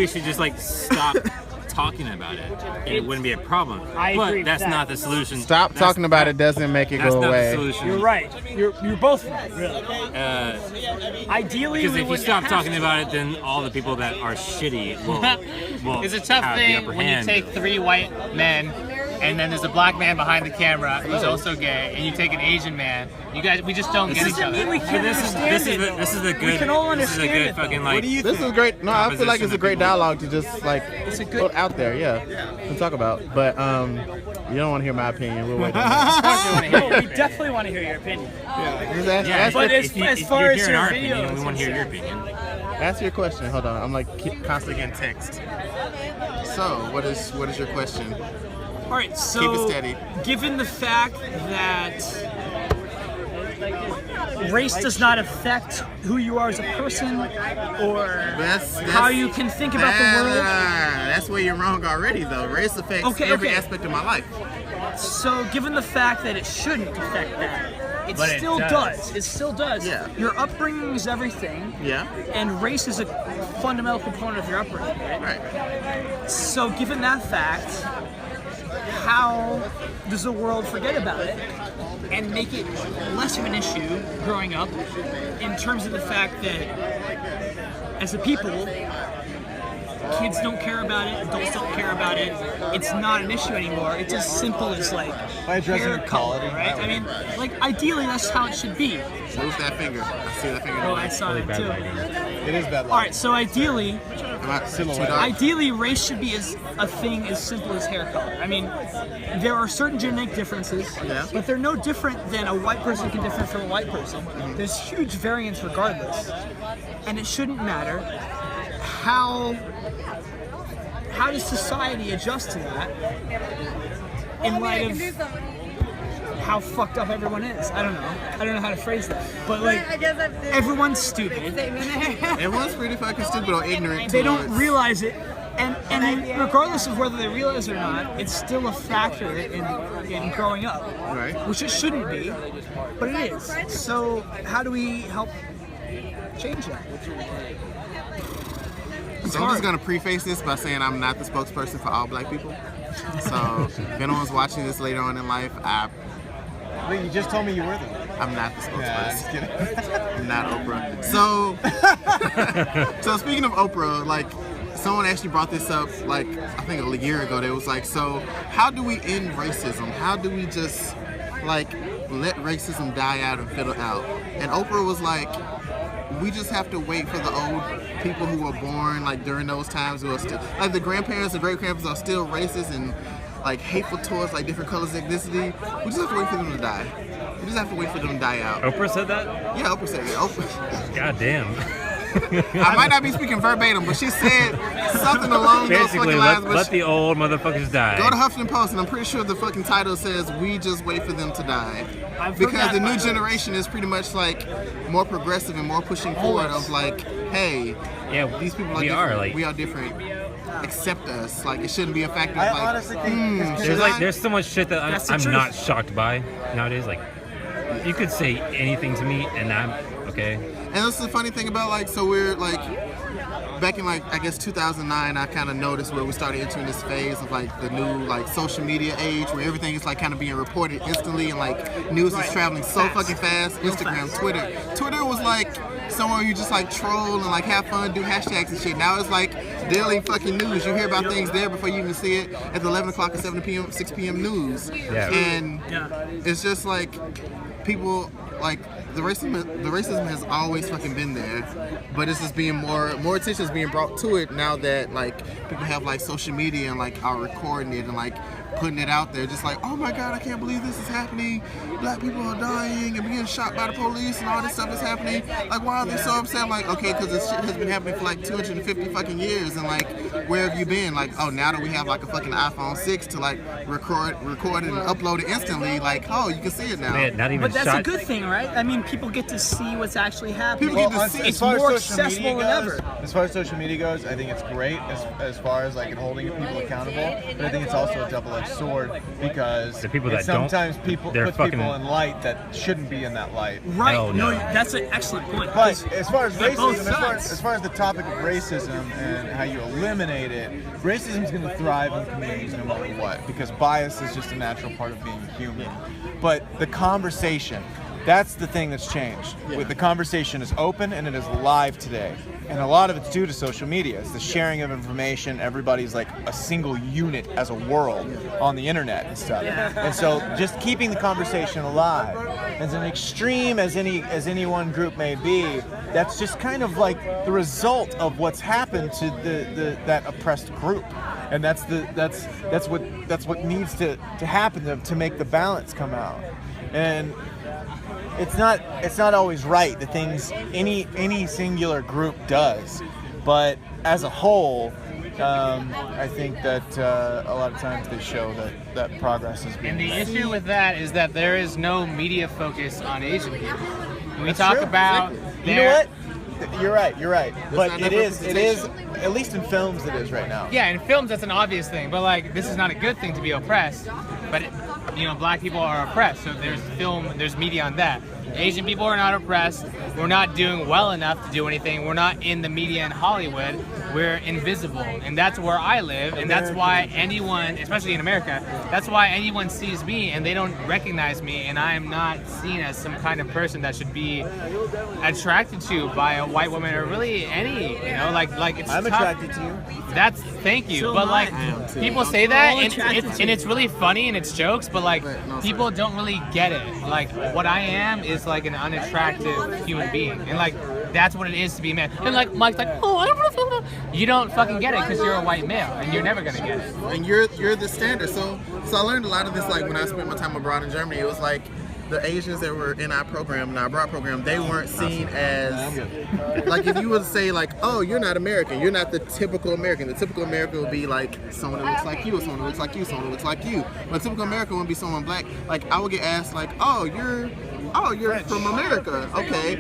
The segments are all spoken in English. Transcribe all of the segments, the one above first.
We should just like stop talking about it, and it wouldn't be a problem. But that's not the solution. Stop talking about it doesn't make it go away. That's not the solution. You're right. You're both right, really. Ideally, because if you stop talking about it, then all the people that are shitty will It's a tough have thing the upper when you hand. take 3 white men and then there's a black man behind the camera who's also gay, and you take an Asian man. You guys, we just don't get each other. This is a good. We can all This is a understand good it, fucking though. like. This is great. No, I feel like it's a great dialogue to just like put out there, to talk about. But you don't want to hear my opinion. We'll wait. No, we definitely want to hear your opinion. But as far as your opinion, we want to hear your opinion. Ask your question. Hold on. I'm like constantly getting text. So, what is your question? All right, so Keep it steady. Given the fact that race does not affect who you are as a person or how you can think about the world. That's where you're wrong already, though. Race affects every aspect of my life. So, given the fact that it shouldn't affect that, it still does. It still does. Yeah. Your upbringing is everything. Yeah. And race is a fundamental component of your upbringing, right? Right. So, given that fact, how does the world forget about it and make it less of an issue growing up in terms of the fact that as a people, kids don't care about it, adults don't care about it, it's not an issue anymore. It's as simple as like hair color, right? I mean, like ideally that's how it should be. Move that finger. I see that finger. Oh, I saw that too. It is bad. All right, so ideally race should be a thing as simple as hair color. I mean, there are certain genetic differences, but they're no different than a white person can differ from a white person. There's huge variance regardless, and it shouldn't matter how does society adjust to that in light of how fucked up everyone is. I don't know how to phrase that, but like everyone's stupid. Everyone's pretty fucking stupid or ignorant. They don't realize it, and regardless of whether they realize it or not, it's still a factor in growing up, right? Which it shouldn't be, but it is. So how do we help change that? So I'm just gonna preface this by saying I'm not the spokesperson for all black people. So if anyone's watching this later on in life, Wait, you just told me you were though. I'm not the spokesperson. Yeah, just kidding. I'm not Oprah. So speaking of Oprah, like someone actually brought this up like I think a year ago. They was like, so how do we end racism? How do we just like let racism die out and fiddle out? And Oprah was like, we just have to wait for the old people who were born like during those times who are still like the grandparents and great grandparents are still racist and like hateful towards like different colors of ethnicity. We just have to wait for them to die. We just have to wait for them to die out. Oprah said that? Yeah, Oprah said that. Oprah. God damn. I might not be speaking verbatim, but she said something along those fucking lines. Let the old motherfuckers die. Go to Huffington Post, and I'm pretty sure the fucking title says, "We just wait for them to die." Because the new generation is pretty much like more progressive and more pushing forward of like, hey, these people are different. We are different. Accept us. Like it shouldn't be a factor. I honestly think there's so much shit that I'm not shocked by nowadays. Like you could say anything to me, and I'm okay. And that's the funny thing about like, so we're like, back in like, I guess 2009, I kind of noticed where we started entering this phase of like the new like social media age where everything is like kind of being reported instantly and like news is traveling so fucking fast. Instagram, Twitter was like somewhere you just like troll and like have fun, do hashtags and shit. Now it's like daily fucking news. You hear about things there before you even see it at the 11 o'clock or 7 p.m., 6 p.m. news. Yeah. And it's just like people like, the racism has always fucking been there, but it's just being more attention is being brought to it now that like people have like social media and like are recording it and like putting it out there, just like, oh my god, I can't believe this is happening. Black people are dying and being shot by the police and all this stuff is happening. Like, why are they so upset? I'm like, okay, because this shit has been happening for like 250 fucking years, and like, where have you been? Like, oh, now that we have like a fucking iPhone 6 to like record it and upload it instantly, like, oh, you can see it now. Man, not even but that's a good thing, right? I mean, people get to see what's actually happening. People get to see. It's more accessible than ever. As far as social media goes, I think it's great as far as like holding people accountable, but I think it's also a double-edged double-edged sword because The people that sometimes don't, people they're put people fucking- in light that shouldn't be in that light. Right. Hell No, no. that's an excellent point. But as far as They're both racism, sides. as far as the topic of racism and how you eliminate it, racism is going to thrive in communities no matter what, because bias is just a natural part of being human. But the conversation, that's the thing that's changed. With the conversation is open and it is live today. And a lot of it's due to social media. It's the sharing of information. Everybody's like a single unit as a world on the internet and stuff. And so just keeping the conversation alive, as an extreme as any one group may be, that's just kind of like the result of what's happened to that oppressed group. And that's what needs to happen to make the balance come out. And it's not always right the things any singular group does, but as a whole, I think that a lot of times they show that progress is being And the made. issue with that is that there is no media focus on Asian people. When we That's talk true. about You know what? You're right. But not it enough is, at least in films, it is right now. Yeah, in films that's an obvious thing, but like this is not a good thing to be oppressed. But black people are oppressed, so there's film, there's media on that. Asian people are not oppressed. We're not doing well enough to do anything. We're not in the media in Hollywood. We're invisible, and that's where I live, and that's why anyone, especially in America, that's why anyone sees me and they don't recognize me, and I am not seen as some kind of person that should be attracted to by a white woman or really any, like it's I'm tough. attracted to you. That's thank you, So but am like I. people say that, all and attracted to it's really funny and it's jokes, but like Right, no, people don't really get it. Like what I am is like an unattractive human being, and like that's what it is to be a man. And like Mike's like, oh, I don't know. You don't fucking get it because you're a white male, and you're never gonna get it. And you're the standard. So I learned a lot of this like when I spent my time abroad in Germany. It was like the Asians that were in our program, in our abroad program, they weren't seen as like if you would say like, oh, you're not American, you're not the typical American. The typical American would be like someone that looks like you, or someone that looks like you, someone that looks like you. But a typical American would be someone black. Like I would get asked like, oh, you're from America, okay.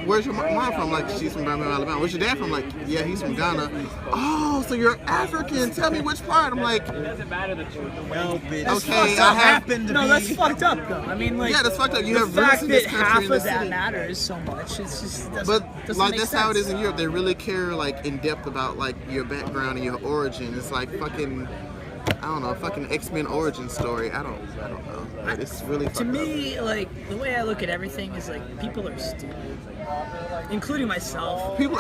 Where's your mom from? Like, she's from Birmingham, Alabama. Where's your dad from? Like, yeah, he's from Ghana. Oh, so you're African. Tell me which part. I'm like, No, bitch. okay, I happened to No, be. that's fucked up though. I mean, like, yeah, that's fucked up. You the have roots fact in that this country half in this of that city. matters so much, it's just doesn't, But doesn't like make that's sense. how it is in Europe. They really care like in depth about like your background and your origin. It's like fucking, I don't know, fucking X-Men origin story. I don't know. But it's really fucked To up. me, like the way I look at everything is like people are stupid, including myself. People-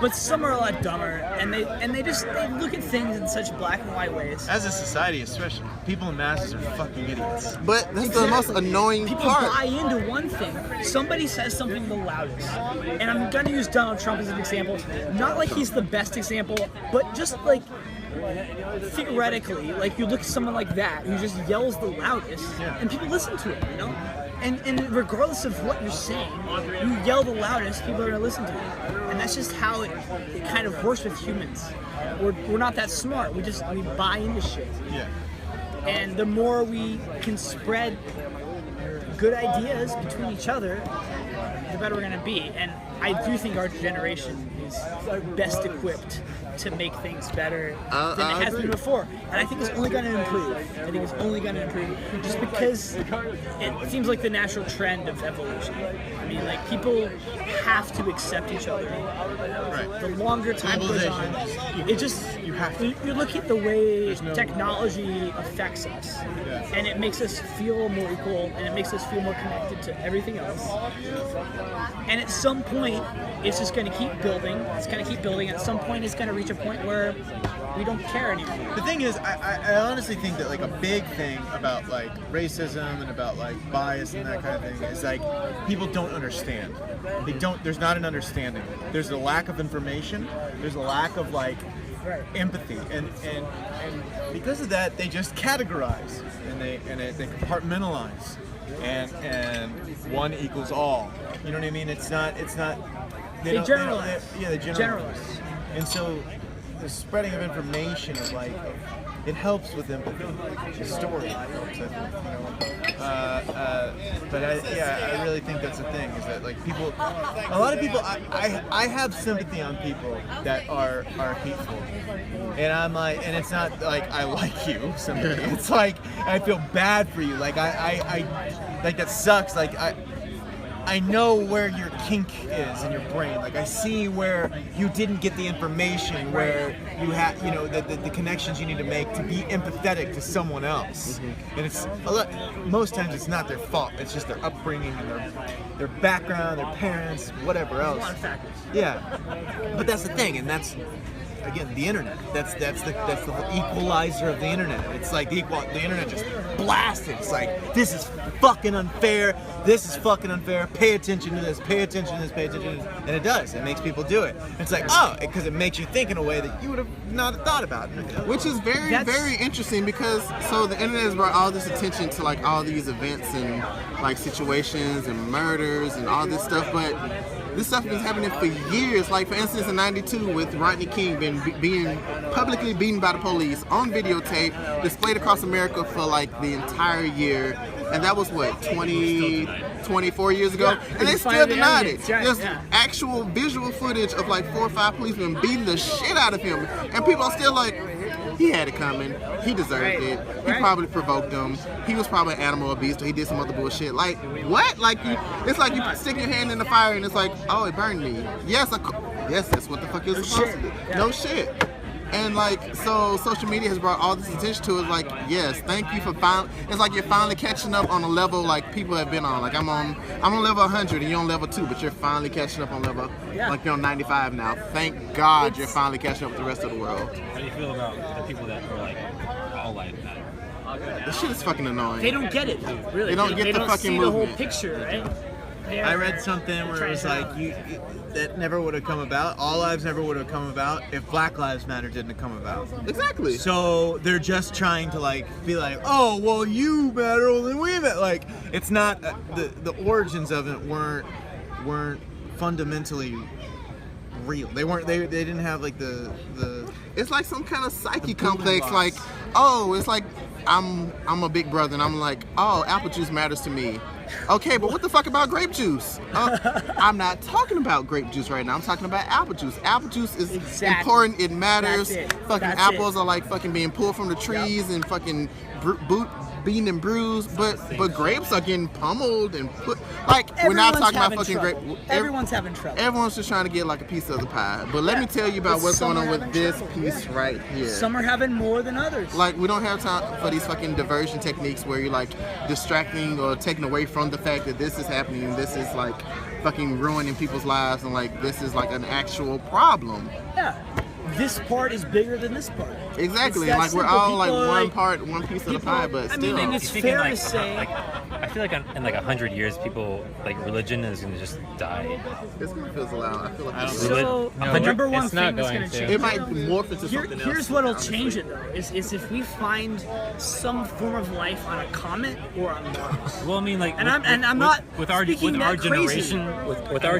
but some are a lot dumber, and they look at things in such black and white ways. As a society, especially, people in masses are fucking idiots. But that's the most annoying People part. buy into one thing. Somebody says something the loudest, and I'm gonna use Donald Trump as an example. Not like he's the best example, but just like theoretically, like you look at someone like that who just yells the loudest, and people listen to it, And regardless of what you're saying, you yell the loudest, people are gonna listen to it. And that's just how it kind of works with humans. We're not that smart. We buy into shit. Yeah. And the more we can spread good ideas between each other, the better we're gonna be. And I do think our generation is best equipped to make things better than I it has agree. been before. And I think it's only gonna improve. I think it's only gonna improve just because it seems like the natural trend of evolution. I mean, like people have to accept each other. Right. The longer time goes on, it just you look at the way technology affects us, and it makes us feel more equal, and it makes us feel more connected to everything else. And at some point, it's just going to keep building. It's going to keep building. At some point, it's going to reach a point where we don't care anymore. The thing is, I honestly think that like a big thing about like racism and about like bias and that kind of thing is like people don't understand. There's not an understanding. There's a lack of information. There's a lack of like empathy, and because of that, they just categorize and they compartmentalize, and one equals all. You know what I mean? It's not. They generalize. They generalize. And so the spreading of information is like it helps with empathy. The story helps, I think, but I really think that's the thing, is that like people, a lot of people, I have sympathy on people that are hateful, and I'm like, and it's not like I like you, sympathy. It's like I feel bad for you. Like I like that sucks. Like I know where your kink is in your brain. Like I see where you didn't get the information, where you have, you know, the connections you need to make to be empathetic to someone else. And it's most times it's not their fault. It's just their upbringing and their background, their parents, whatever else. A lot of factors. Yeah, but that's the thing, and that's, again, the internet. That's the equalizer of the internet. It's like the internet just blasted. It's like, this is fucking unfair. This is fucking unfair. Pay attention to this. Pay attention to this. Pay attention to this. And it does. It makes people do it. It's like, oh, because it makes you think in a way that you would have not thought about. Which is very interesting, because so the internet has brought all this attention to like all these events and like situations and murders and all this stuff, but this stuff has been happening for years. Like for instance, in '92, with Rodney King being publicly beaten by the police on videotape, displayed across America for like the entire year, and that was what, 24 years ago, and they still denied it. There's actual visual footage of like 4 or 5 policemen beating the shit out of him, and people are still like, he had it coming. He deserved it. He probably provoked them. He was probably an animal abuse, or he did some other bullshit. Like, what? Like, it's like you stick your hand in the fire and it's like, oh, it burned me. Yes, yes, that's what the fuck you're supposed to do. No shit. And like, so social media has brought all this attention to it. Like, yes, thank you for it's like you're finally catching up on a level like people have been on. Like I'm on level 100 and you're on level 2, but you're finally catching up on level, like you're on 95 now. Thank God you're finally catching up with the rest of the world. How do you feel about the people that are like all like that? This shit is fucking annoying. They don't get it, dude. Really. They don't get the fucking see movement. the whole picture, right? I read something where it was like, that never would have come about. All lives never would have come about if Black Lives Matter didn't have come about. Exactly. So they're just trying to like be like, oh, well, you matter, well, then we matter. Like, it's not the origins of it weren't fundamentally real. They weren't. They didn't have like the. It's like some kind of psyche complex. Box. Like, oh, it's like I'm a big brother, and I'm like, oh, apple juice matters to me. Okay, but what the fuck about grape juice? I'm not talking about grape juice right now. I'm talking about apple juice. Apple juice is important. It matters. Fucking apples are like fucking being pulled from the trees and fucking beaten and bruised. But grapes are getting pummeled and put. Like, we're not talking about fucking grape. Everyone's having trouble. Everyone's just trying to get like a piece of the pie. But let me tell you about what's going on with this piece right here. Some are having more than others. Like, we don't have time for these fucking diversion techniques where you're like distracting or taking away from the fact that this is happening. This is like fucking ruining people's lives, and like this is like an actual problem. Yeah. This part is bigger than this part. Exactly. Like we're all like one piece of the pie, but still. I mean, it's fair to say. Like, I feel like in like 100 years, people like religion is gonna just die. It's gonna fizzle out. I feel like so. Number one thing that's gonna change. It might morph into something else. Here's what'll change it though: is if we find some form of life on a comet or on Mars. Well, I mean, like, I'm not with our generation, with our